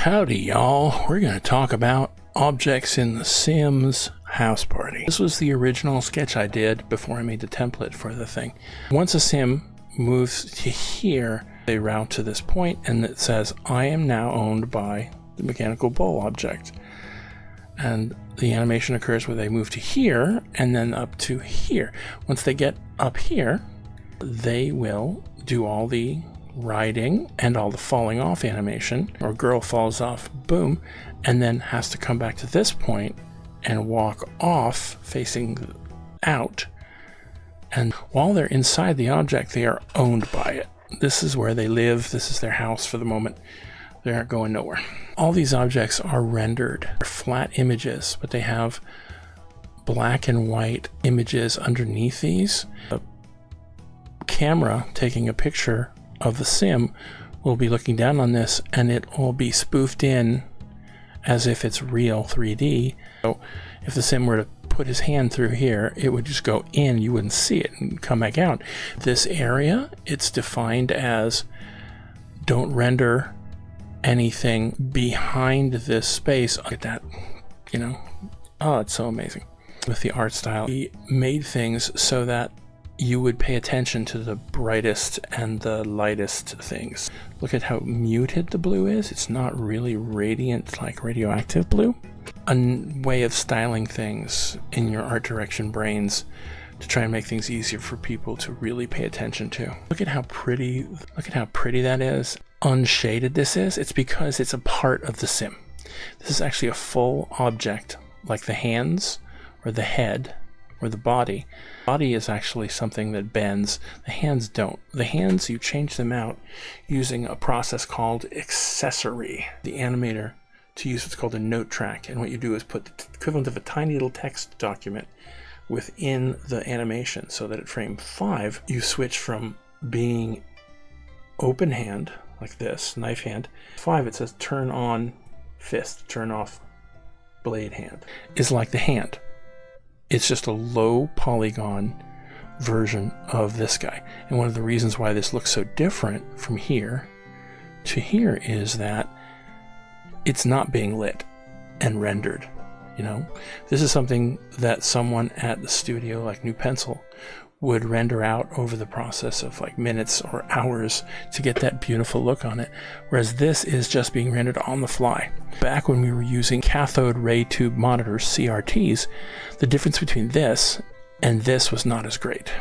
Howdy y'all, we're going to talk about objects in The Sims House Party. This was the original sketch I did before I made the template for the thing. Once a sim moves to here, they route to this point and it says, I am now owned by the mechanical bull object. And the animation occurs where they move to here and then up to here. Once they get up here, they will do all the riding and all the falling off animation, or girl falls off, boom, and then has to come back to this point and walk off facing out. And while they're inside the object, they are owned by it. This is where they live. This is their house for the moment. They aren't going nowhere. All these objects are rendered. They're flat images, but they have black and white images underneath these. A camera taking a picture of the sim will be looking down on this and it will be spoofed in as if it's real 3D. So if the sim were to put his hand through here, it would just go in, you wouldn't see it and come back out. This area, it's defined as don't render anything behind this space. Look at that, you know, oh, it's so amazing. With the art style, we made things so that you would pay attention to the brightest and the lightest things. Look at how muted the blue is. It's not really radiant like radioactive blue. A way of styling things in your art direction brains to try and make things easier for people to really pay attention to. Look at how pretty that is. Unshaded this is. It's because it's a part of the sim. This is actually a full object, like the hands or the head or the body. Body is actually something that bends. The hands don't. The hands, you change them out using a process called accessory. The animator to use what's called a note track, and what you do is put the equivalent of a tiny little text document within the animation, so that at frame 5 you switch from being open hand like this, knife hand. 5 it says turn on fist, turn off blade hand. Is like the hand. It's just a low polygon version of this guy. And one of the reasons why this looks so different from here to here is that it's not being lit and rendered. You know, this is something that someone at the studio like New Pencil would render out over the process of like minutes or hours to get that beautiful look on it. Whereas this is just being rendered on the fly. Back when we were using cathode ray tube monitors, CRTs, the difference between this and this was not as great.